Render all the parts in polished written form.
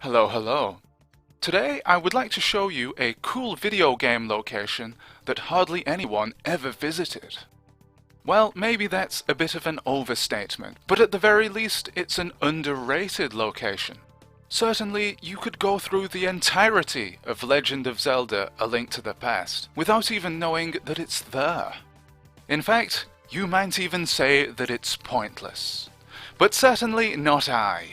Hello, hello. Today I would like to show you a cool video game location that hardly anyone ever visited. Well, maybe that's a bit of an overstatement, but at the very least it's an underrated location. Certainly, you could go through the entirety of Legend of Zelda: A Link to the Past without even knowing that it's there. In fact, you might even say that it's pointless. But certainly not I.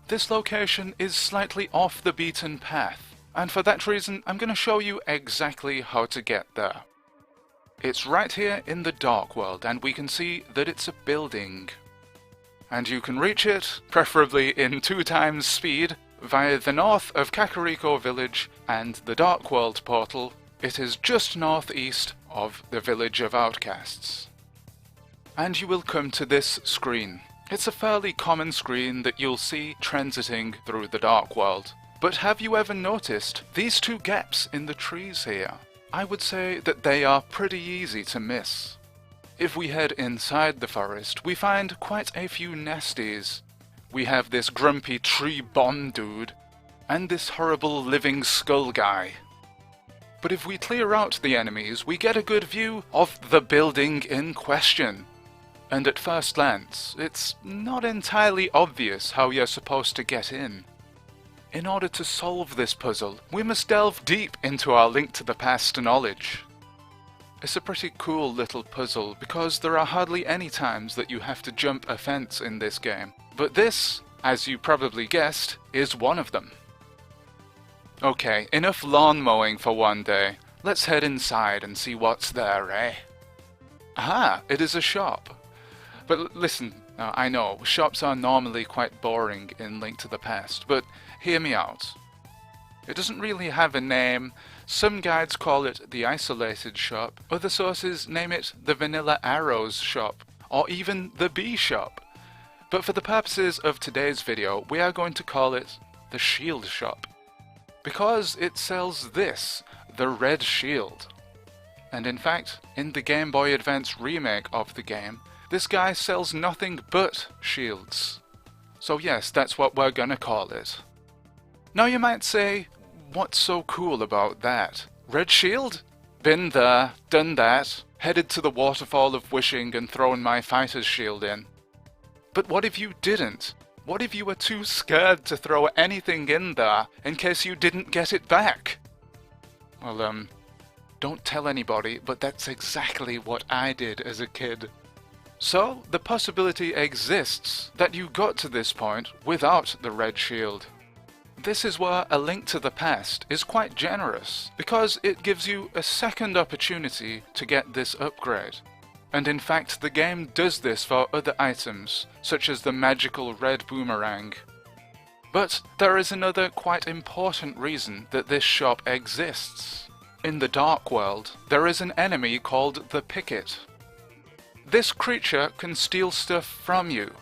This location is slightly off the beaten path, and for that reason I'm going to show you exactly how to get there. It's right here in the Dark World, and we can see that it's a building. And you can reach it, preferably in 2 times speed, via the north of Kakariko Village and the Dark World portal. It is just northeast of the Village of Outcasts. And you will come to this screen. It's a fairly common screen that you'll see transiting through the Dark World. But have you ever noticed these 2 gaps in the trees here? I would say that they are pretty easy to miss. If we head inside the forest, we find quite a few nesties. We have this grumpy tree bomb dude, and this horrible living skull guy. But if we clear out the enemies, we get a good view of the building in question. And at first glance, it's not entirely obvious how you're supposed to get in. In order to solve this puzzle, we must delve deep into our Link to the Past knowledge. It's a pretty cool little puzzle because there are hardly any times that you have to jump a fence in this game. But this, as you probably guessed, is one of them. Okay, enough lawn mowing for one day. Let's head inside and see what's there, eh? Aha, it is a shop. But listen, I know, shops are normally quite boring in Link to the Past, but hear me out. It doesn't really have a name. Some guides call it the Isolated Shop, other sources name it the Vanilla Arrows Shop, or even the Bee Shop. But for the purposes of today's video, we are going to call it the Shield Shop. Because it sells this, the Red Shield. And in fact, in the Game Boy Advance remake of the game, this guy sells nothing but shields. So yes, that's what we're gonna call it. Now you might say, what's so cool about that? Red Shield? Been there, done that, headed to the Waterfall of Wishing and thrown my fighter's shield in. But what if you didn't? What if you were too scared to throw anything in there in case you didn't get it back? Well, don't tell anybody, but that's exactly what I did as a kid. So, the possibility exists that you got to this point without the Red Shield. This is where A Link to the Past is quite generous, because it gives you a second opportunity to get this upgrade. And in fact, the game does this for other items, such as the magical red boomerang. But there is another quite important reason that this shop exists. In the Dark World, there is an enemy called the Pikit. This creature can steal stuff from you.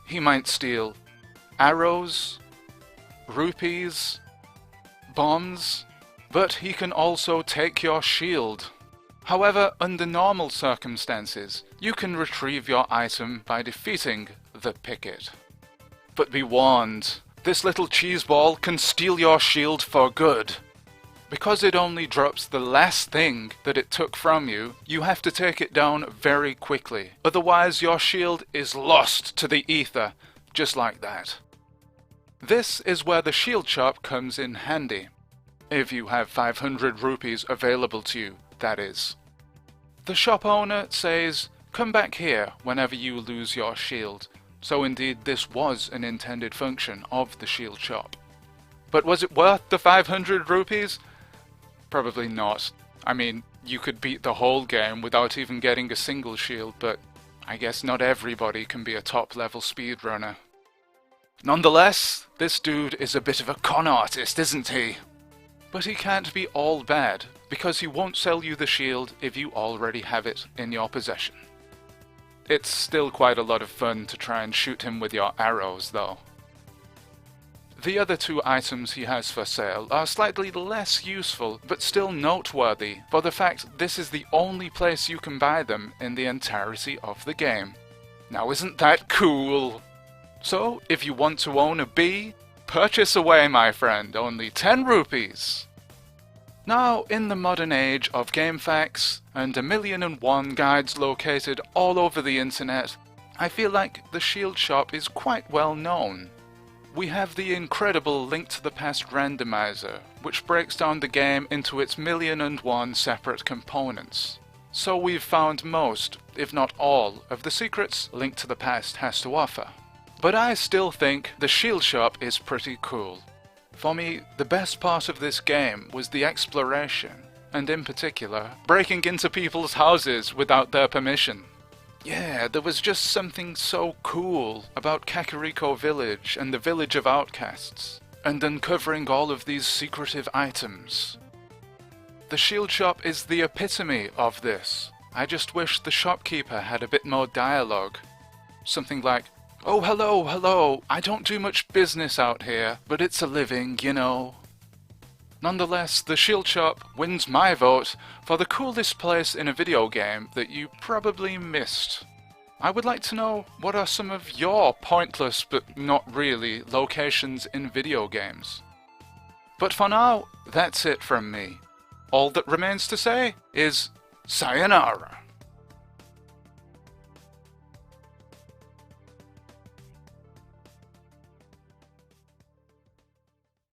He might steal arrows, rupees, bombs, but he can also take your shield. However, under normal circumstances, you can retrieve your item by defeating the Pikit. But be warned, this little cheeseball can steal your shield for good. Because it only drops the last thing that it took from you, you have to take it down very quickly. Otherwise your shield is lost to the ether, just like that. This is where the shield shop comes in handy. If you have 500 rupees available to you, that is. The shop owner says, come back here whenever you lose your shield. So indeed this was an intended function of the shield shop. But was it worth the 500 rupees? Probably not. I mean, you could beat the whole game without even getting a single shield, but I guess not everybody can be a top-level speedrunner. Nonetheless, this dude is a bit of a con artist, isn't he? But he can't be all bad, because he won't sell you the shield if you already have it in your possession. It's still quite a lot of fun to try and shoot him with your arrows, though. The other 2 items he has for sale are slightly less useful, but still noteworthy, for the fact this is the only place you can buy them in the entirety of the game. Now isn't that cool? So, if you want to own a bee, Purchase away, my friend, only 10 rupees. Now, in the modern age of game facts and 1,000,001 guides located all over the internet, I feel like the Shield Shop is quite well known. We have the incredible Link to the Past randomizer, which breaks down the game into its 1,000,001 separate components. So we've found most, if not all, of the secrets Link to the Past has to offer. But I still think the Shield Shop is pretty cool. For me, the best part of this game was the exploration, and in particular, breaking into people's houses without their permission. Yeah, there was just something so cool about Kakariko Village and the Village of Outcasts, and uncovering all of these secretive items. The Shield Shop is the epitome of this. I just wish the shopkeeper had a bit more dialogue. Something like, "Oh, hello, I don't do much business out here, but it's a living, you know." Nonetheless, the Shield Shop wins my vote for the coolest place in a video game that you probably missed. I would like to know, what are some of your pointless but not really locations in video games? But for now, that's it from me. All that remains to say is sayonara.